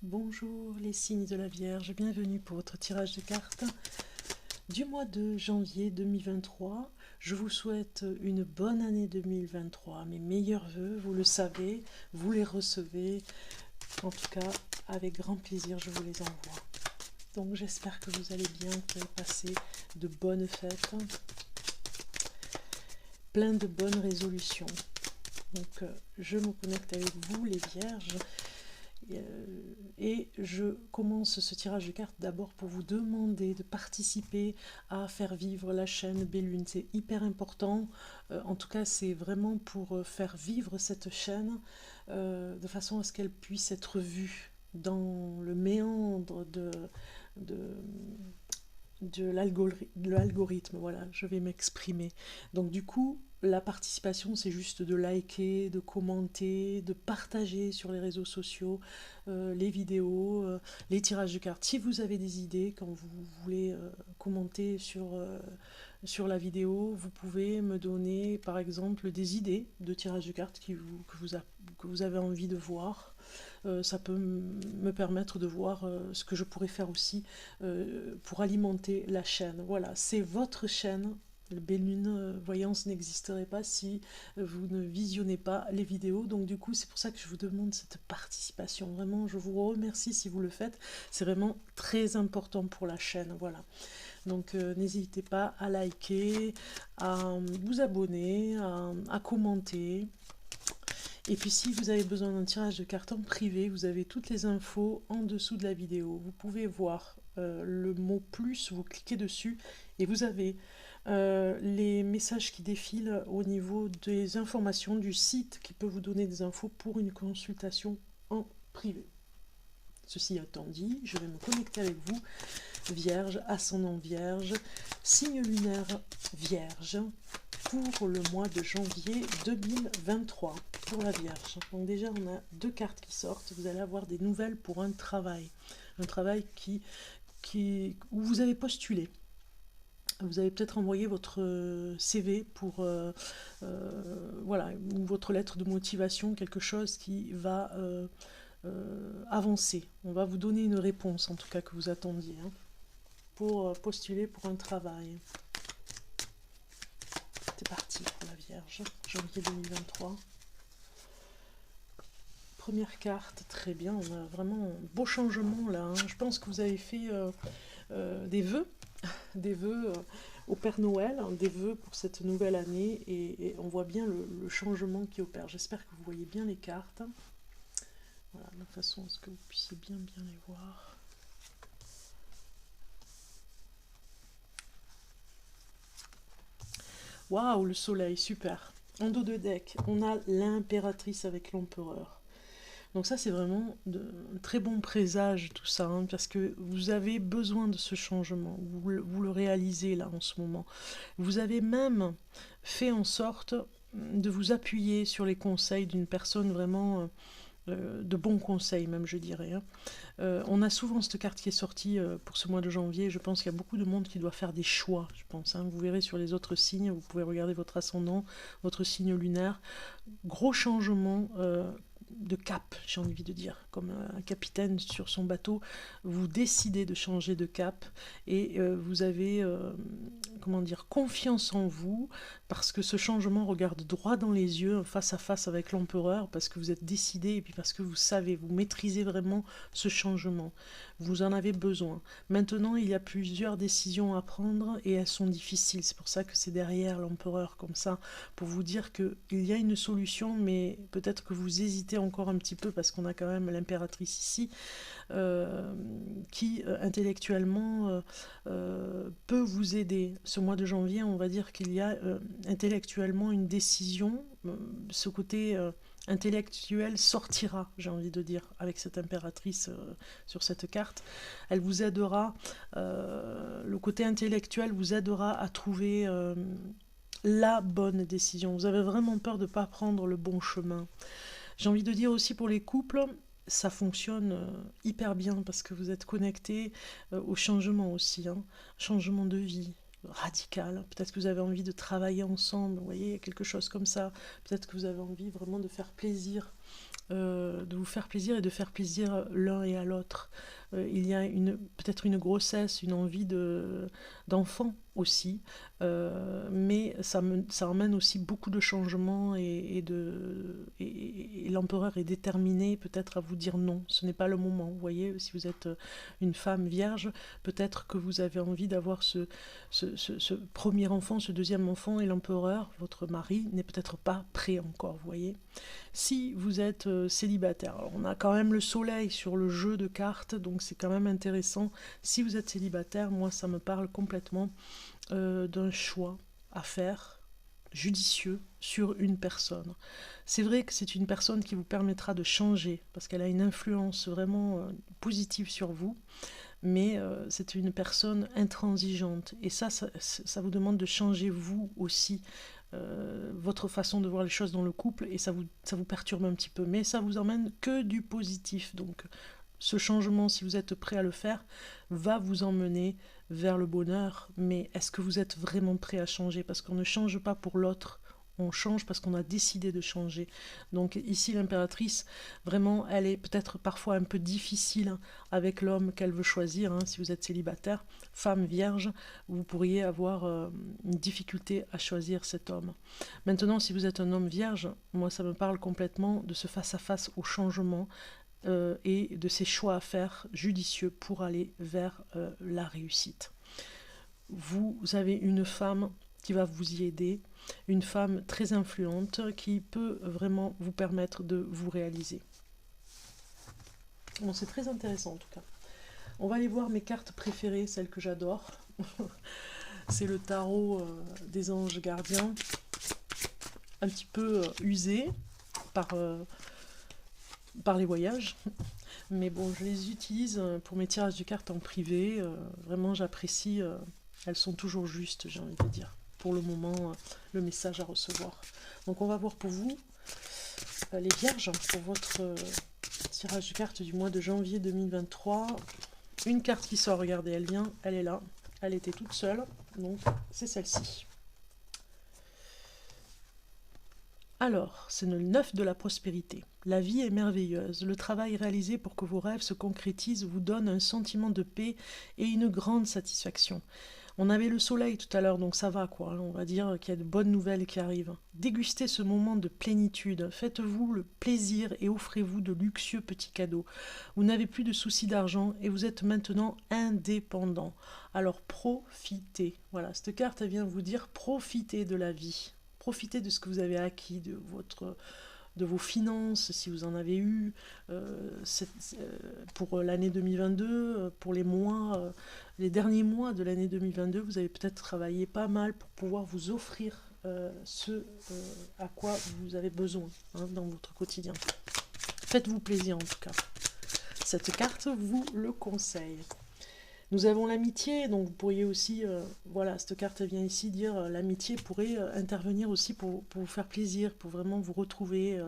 Bonjour les signes de la Vierge, bienvenue pour votre tirage de cartes du mois de janvier 2023. Je vous souhaite une bonne année 2023, mes meilleurs vœux, vous le savez, vous les recevez, en tout cas avec grand plaisir je vous les envoie. Donc j'espère que vous allez bien, que vous avez passé de bonnes fêtes, plein de bonnes résolutions. Donc je me connecte avec vous les Vierges. Et je commence ce tirage de cartes d'abord pour vous demander de participer à faire vivre la chaîne Bellune. C'est hyper important. En tout cas, c'est vraiment pour faire vivre cette chaîne de façon à ce qu'elle puisse être vue dans le méandre de, de l'algorithme. Voilà, je vais m'exprimer. Donc du coup, la participation, c'est juste de liker, de commenter, de partager sur les réseaux sociaux les vidéos, les tirages de cartes. Si vous avez des idées, quand vous voulez commenter sur la vidéo, vous pouvez me donner par exemple des idées de tirages de cartes que vous avez envie de voir. Ça peut me permettre de voir ce que je pourrais faire aussi pour alimenter la chaîne. Voilà, c'est votre chaîne. Le Bellune Voyance n'existerait pas si vous ne visionnez pas les vidéos. Donc du coup, c'est pour ça que je vous demande cette participation. Vraiment, je vous remercie si vous le faites. C'est vraiment très important pour la chaîne. Voilà. Donc n'hésitez pas à liker, à vous abonner, à commenter. Et puis si vous avez besoin d'un tirage de cartes en privé, vous avez toutes les infos en dessous de la vidéo. Vous pouvez voir le mot plus, vous cliquez dessus et vous avez les messages qui défilent au niveau des informations du site qui peut vous donner des infos pour une consultation en privé. Ceci étant dit, je vais me connecter avec vous, Vierge, ascendant Vierge, signe lunaire Vierge, pour le mois de janvier 2023, pour la Vierge. Donc déjà, on a deux cartes qui sortent, vous allez avoir des nouvelles pour un travail où vous avez postulé. Vous avez peut-être envoyé votre CV pour voilà, ou votre lettre de motivation, quelque chose qui va avancer. On va vous donner une réponse, en tout cas que vous attendiez, hein, pour postuler pour un travail. C'est parti pour la Vierge, janvier 2023. Première carte, très bien, on a vraiment un beau changement là, hein. Je pense que vous avez fait des vœux au Père Noël, hein, des vœux pour cette nouvelle année, et on voit bien le changement qui opère. J'espère que vous voyez bien les cartes. Voilà, de façon à ce que vous puissiez bien les voir. Waouh, le soleil, super. En dos de deck, on a l'impératrice avec l'empereur. Donc ça, c'est vraiment un très bon présage, tout ça, hein, parce que vous avez besoin de ce changement. Vous le réalisez là en ce moment. Vous avez même fait en sorte de vous appuyer sur les conseils d'une personne vraiment de bons conseils, même je dirais, hein. On a souvent cette carte qui est sortie pour ce mois de janvier. Je pense qu'il y a beaucoup de monde qui doit faire des choix, je pense, hein. Vous verrez sur les autres signes, vous pouvez regarder votre ascendant, votre signe lunaire. Gros changement de cap, j'ai envie de dire, comme un capitaine sur son bateau, vous décidez de changer de cap et vous avez, comment dire, confiance en vous parce que ce changement regarde droit dans les yeux, face à face avec l'empereur, parce que vous êtes décidé et puis parce que vous savez, vous maîtrisez vraiment ce changement. Vous en avez besoin. Maintenant, il y a plusieurs décisions à prendre et elles sont difficiles. C'est pour ça que c'est derrière l'empereur comme ça, pour vous dire qu'il y a une solution, mais peut-être que vous hésitez encore un petit peu parce qu'on a quand même l'impératrice ici qui intellectuellement peut vous aider. Ce mois de janvier, on va dire qu'il y a intellectuellement une décision, ce côté intellectuel sortira, j'ai envie de dire, avec cette impératrice sur cette carte. Elle vous aidera, le côté intellectuel vous aidera à trouver la bonne décision. Vous avez vraiment peur de ne pas prendre le bon chemin. J'ai envie de dire aussi pour les couples, ça fonctionne hyper bien parce que vous êtes connectés au changement aussi, hein. Changement de vie radical. Peut-être que vous avez envie de travailler ensemble, vous voyez, quelque chose comme ça. Peut-être que vous avez envie vraiment de faire plaisir de vous faire plaisir et de faire plaisir l'un et à l'autre. Il y a peut-être une grossesse, une envie d'enfant aussi, mais ça emmène aussi beaucoup de changements et l'empereur est déterminé peut-être à vous dire non, ce n'est pas le moment. Vous voyez, si vous êtes une femme vierge, peut-être que vous avez envie d'avoir ce premier enfant, ce deuxième enfant, et l'empereur, votre mari, n'est peut-être pas prêt encore, vous voyez. Si vous êtes célibataire, alors on a quand même le soleil sur le jeu de cartes, donc c'est quand même intéressant. Si vous êtes célibataire, moi ça me parle complètement d'un choix à faire judicieux sur une personne. C'est vrai que c'est une personne qui vous permettra de changer, parce qu'elle a une influence vraiment positive sur vous, mais c'est une personne intransigeante. Et ça vous demande de changer vous aussi, votre façon de voir les choses dans le couple, et ça vous perturbe un petit peu. Mais ça vous emmène que du positif. Donc ce changement, si vous êtes prêt à le faire, va vous emmener vers le bonheur. Mais est-ce que vous êtes vraiment prêt à changer? Parce qu'on ne change pas pour l'autre, on change parce qu'on a décidé de changer. Donc ici, l'impératrice, vraiment, elle est peut-être parfois un peu difficile avec l'homme qu'elle veut choisir. Si vous êtes célibataire, femme vierge, vous pourriez avoir une difficulté à choisir cet homme. Maintenant, si vous êtes un homme vierge, moi, ça me parle complètement de ce face-à-face au changement, et de ces choix à faire judicieux pour aller vers la réussite. Vous avez une femme qui va vous y aider, une femme très influente qui peut vraiment vous permettre de vous réaliser. Bon, c'est très intéressant en tout cas. On va aller voir mes cartes préférées, celles que j'adore. C'est le tarot des anges gardiens, un petit peu usé par les voyages. Mais bon, je les utilise pour mes tirages de cartes en privé. Vraiment, j'apprécie. Elles sont toujours justes, j'ai envie de dire. Pour le moment, le message à recevoir. Donc, on va voir pour vous, les vierges, pour votre tirage de cartes du mois de janvier 2023. Une carte qui sort, regardez, elle vient, elle est là. Elle était toute seule, donc c'est celle-ci. Alors, c'est le 9 de la prospérité. La vie est merveilleuse. Le travail réalisé pour que vos rêves se concrétisent vous donne un sentiment de paix et une grande satisfaction. On avait le soleil tout à l'heure, donc ça va quoi. On va dire qu'il y a de bonnes nouvelles qui arrivent. Dégustez ce moment de plénitude. Faites-vous le plaisir et offrez-vous de luxueux petits cadeaux. Vous n'avez plus de soucis d'argent et vous êtes maintenant indépendant. Alors profitez. Voilà, cette carte elle vient vous dire profitez de la vie. Profitez de ce que vous avez acquis, de vos finances, si vous en avez eu, pour l'année 2022, pour les derniers mois de l'année 2022, vous avez peut-être travaillé pas mal pour pouvoir vous offrir ce à quoi vous avez besoin dans votre quotidien. Faites-vous plaisir en tout cas. Cette carte vous le conseille. Nous avons l'amitié, donc vous pourriez aussi, voilà, cette carte vient ici dire l'amitié pourrait intervenir aussi pour vous faire plaisir, pour vraiment vous retrouver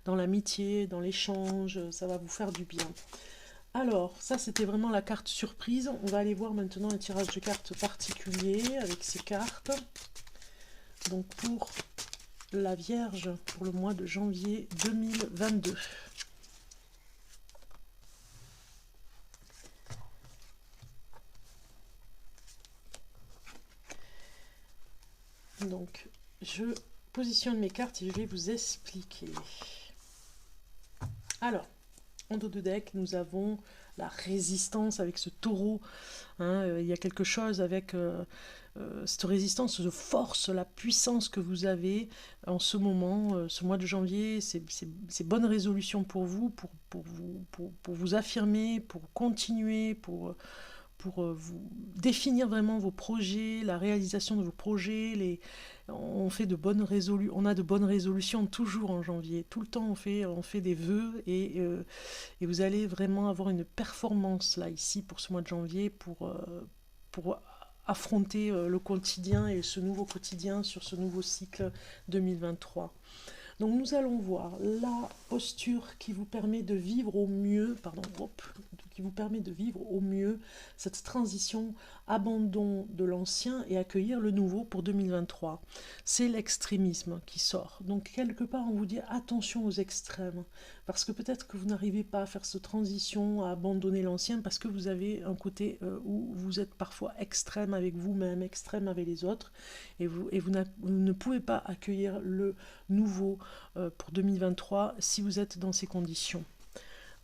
dans l'amitié, dans l'échange, ça va vous faire du bien. Alors, ça c'était vraiment la carte surprise. On va aller voir maintenant un tirage de cartes particulier avec ces cartes. Donc pour la Vierge, pour le mois de janvier 2022. Donc, je positionne mes cartes et je vais vous expliquer. Alors, en dos de deck, nous avons la résistance avec ce taureau. Il y a quelque chose avec cette résistance de force, la puissance que vous avez en ce moment, ce mois de janvier, c'est bonne résolution pour vous, pour vous affirmer, pour continuer, pour vous définir vraiment vos projets, la réalisation de vos projets. On a de bonnes résolutions toujours en janvier. Tout le temps, on fait des vœux et vous allez vraiment avoir une performance là, ici, pour ce mois de janvier, pour affronter le quotidien et ce nouveau quotidien sur ce nouveau cycle 2023. Donc nous allons voir la posture qui vous permet de vivre au mieux, qui vous permet de vivre au mieux cette transition, abandon de l'ancien et accueillir le nouveau pour 2023. C'est l'extrémisme qui sort. Donc quelque part, on vous dit attention aux extrêmes, parce que peut-être que vous n'arrivez pas à faire cette transition, à abandonner l'ancien, parce que vous avez un côté où vous êtes parfois extrême avec vous-même, extrême avec les autres, et vous ne pouvez pas accueillir le nouveau pour 2023 si vous êtes dans ces conditions.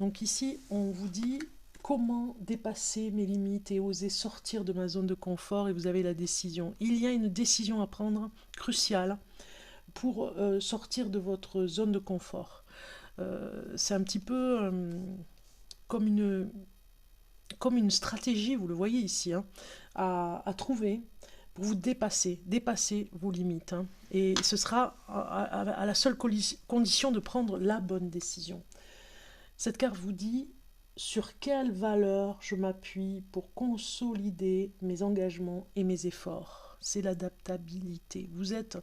Donc ici, on vous dit comment dépasser mes limites et oser sortir de ma zone de confort, et vous avez la décision. Il y a une décision à prendre cruciale pour sortir de votre zone de confort. C'est un petit peu comme une stratégie, vous le voyez ici, hein, à trouver pour vous dépasser vos limites. Hein. Et ce sera à la seule condition de prendre la bonne décision. Cette carte vous dit sur quelle valeur je m'appuie pour consolider mes engagements et mes efforts. C'est l'adaptabilité. Vous êtes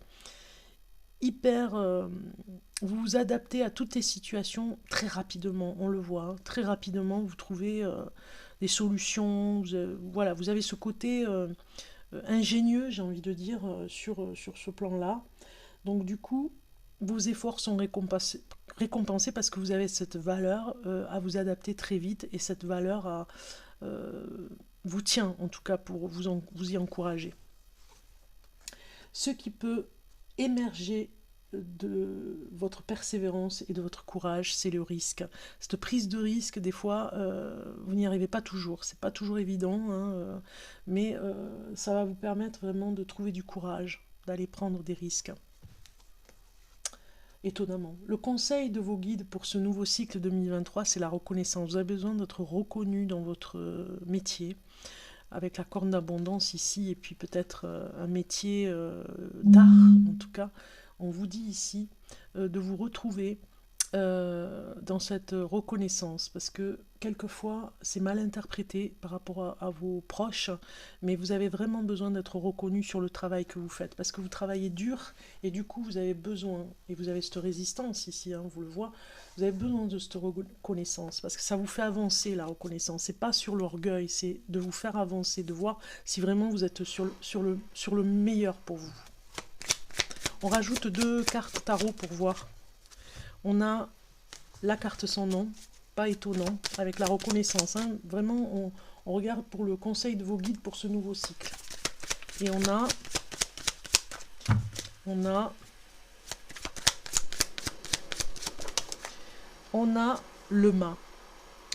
vous vous adaptez à toutes les situations très rapidement, on le voit, hein. Très rapidement vous trouvez des solutions, voilà, vous avez ce côté ingénieux, j'ai envie de dire, sur ce plan-là. Donc du coup, vos efforts sont récompensés parce que vous avez cette valeur à vous adapter très vite, et cette valeur vous tient en tout cas pour vous y encourager. Ce qui peut émerger de votre persévérance et de votre courage, c'est le risque. Cette prise de risque, des fois, vous n'y arrivez pas toujours. C'est pas toujours évident, hein, mais ça va vous permettre vraiment de trouver du courage, d'aller prendre des risques. Étonnamment. Le conseil de vos guides pour ce nouveau cycle 2023, c'est la reconnaissance. Vous avez besoin d'être reconnu dans votre métier, avec la corne d'abondance ici, et puis peut-être un métier d'art, en tout cas. On vous dit ici de vous retrouver dans cette reconnaissance, parce que quelquefois c'est mal interprété par rapport à vos proches, mais vous avez vraiment besoin d'être reconnu sur le travail que vous faites, parce que vous travaillez dur, et du coup vous avez besoin, et vous avez cette résistance ici, hein, on vous le voit, vous avez besoin de cette reconnaissance, parce que ça vous fait avancer, la reconnaissance. C'est pas sur l'orgueil, c'est de vous faire avancer, de voir si vraiment vous êtes sur le meilleur pour vous. On rajoute 2 cartes tarot pour voir. On a la carte sans nom, pas étonnant, avec la reconnaissance. Hein. Vraiment, on regarde pour le conseil de vos guides pour ce nouveau cycle. Et on a le mât.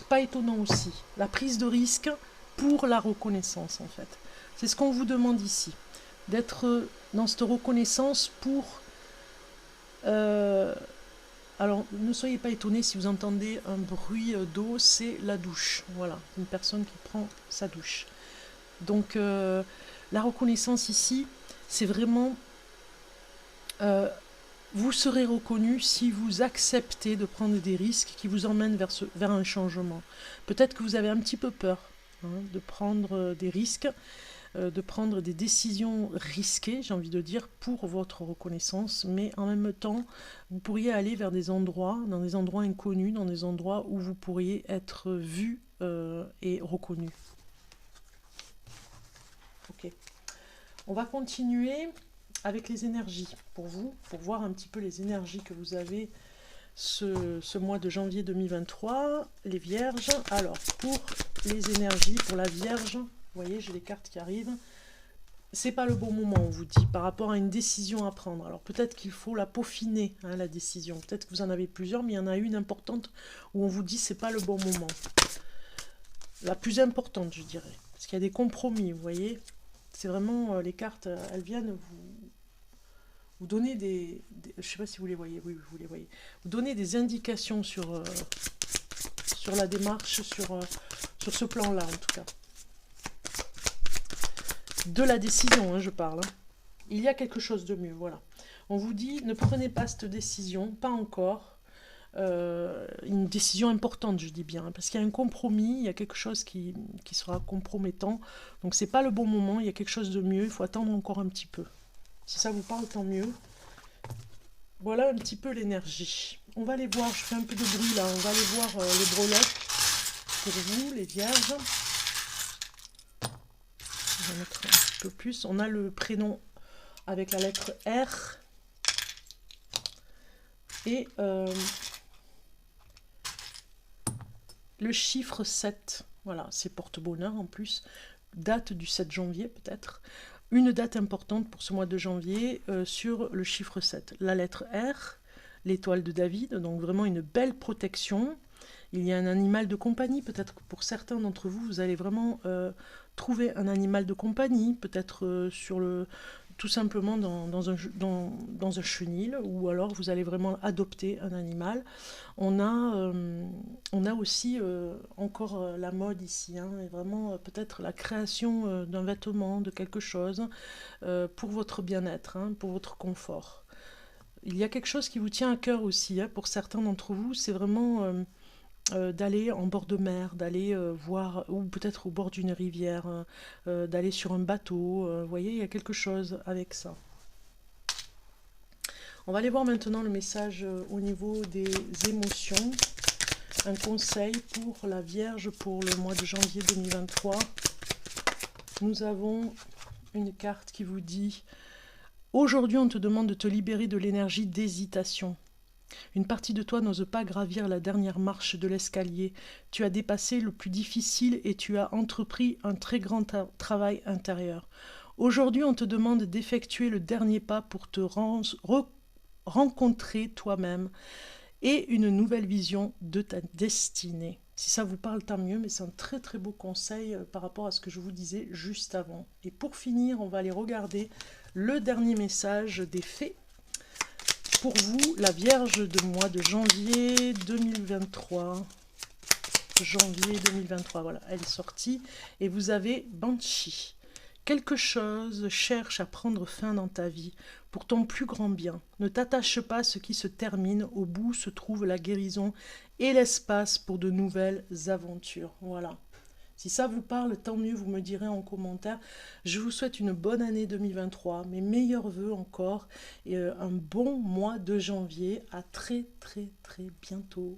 Pas étonnant aussi. La prise de risque pour la reconnaissance, en fait. C'est ce qu'on vous demande ici. D'être dans cette reconnaissance pour... alors, ne soyez pas étonnés si vous entendez un bruit d'eau, c'est la douche. Voilà, une personne qui prend sa douche. Donc, la reconnaissance ici, c'est vraiment... vous serez reconnu si vous acceptez de prendre des risques qui vous emmènent vers un changement. Peut-être que vous avez un petit peu peur, hein, de prendre des risques, de prendre des décisions risquées, j'ai envie de dire, pour votre reconnaissance, mais en même temps, vous pourriez aller vers des endroits, dans des endroits inconnus, dans des endroits où vous pourriez être vu et reconnu. Ok. On va continuer avec les énergies pour vous, pour voir un petit peu les énergies que vous avez ce mois de janvier 2023, les vierges. Alors, pour les énergies, pour la vierge, vous voyez, j'ai les cartes qui arrivent. C'est pas le bon moment, on vous dit, par rapport à une décision à prendre. Alors peut-être qu'il faut la peaufiner, hein, la décision. Peut-être que vous en avez plusieurs, mais il y en a une importante où on vous dit c'est pas le bon moment. La plus importante, je dirais. Parce qu'il y a des compromis, vous voyez. C'est vraiment, les cartes, elles viennent vous donner je sais pas si vous les voyez, oui, vous les voyez. Vous donner des indications sur la démarche, sur ce plan-là, en tout cas. De la décision, hein, je parle. Il y a quelque chose de mieux, voilà. On vous dit, ne prenez pas cette décision, pas encore. Une décision importante, je dis bien, parce qu'il y a un compromis, il y a quelque chose qui sera compromettant. Donc c'est pas le bon moment, il y a quelque chose de mieux, il faut attendre encore un petit peu. Si ça vous parle, tant mieux. Voilà un petit peu l'énergie. On va aller voir, je fais un peu de bruit là, on va aller voir les breloques. pour vous, les vierges. Je vais mettre un petit peu plus. On a le prénom avec la lettre R. Et le chiffre 7. Voilà, c'est porte-bonheur en plus. Date du 7 janvier peut-être. Une date importante pour ce mois de janvier sur le chiffre 7. La lettre R, l'étoile de David, donc vraiment une belle protection. Il y a un animal de compagnie, peut-être que pour certains d'entre vous, vous allez vraiment trouver un animal de compagnie, peut-être tout simplement dans un chenil, ou alors vous allez vraiment adopter un animal. On a aussi encore la mode ici, hein, et vraiment peut-être la création d'un vêtement, de quelque chose, pour votre bien-être, hein, pour votre confort. Il y a quelque chose qui vous tient à cœur aussi, hein, pour certains d'entre vous, c'est vraiment d'aller en bord de mer, d'aller voir, ou peut-être au bord d'une rivière, d'aller sur un bateau. Vous voyez, il y a quelque chose avec ça. On va aller voir maintenant le message au niveau des émotions. Un conseil pour la Vierge pour le mois de janvier 2023. Nous avons une carte qui vous dit « Aujourd'hui, on te demande de te libérer de l'énergie d'hésitation. Une partie de toi n'ose pas gravir la dernière marche de l'escalier. Tu as dépassé le plus difficile et tu as entrepris un très grand travail intérieur. Aujourd'hui, on te demande d'effectuer le dernier pas pour te rencontrer toi-même et une nouvelle vision de ta destinée. » Si ça vous parle, tant mieux, mais c'est un très très beau conseil par rapport à ce que je vous disais juste avant. Et pour finir, on va aller regarder le dernier message des fées. Pour vous, la Vierge de mois de janvier 2023. Janvier 2023, voilà, elle est sortie. Et vous avez Banshee. Quelque chose cherche à prendre fin dans ta vie, pour ton plus grand bien. Ne t'attache pas à ce qui se termine, au bout se trouve la guérison et l'espace pour de nouvelles aventures. Voilà. Si ça vous parle, tant mieux, vous me direz en commentaire. Je vous souhaite une bonne année 2023, mes meilleurs vœux encore, et un bon mois de janvier. À très très très bientôt.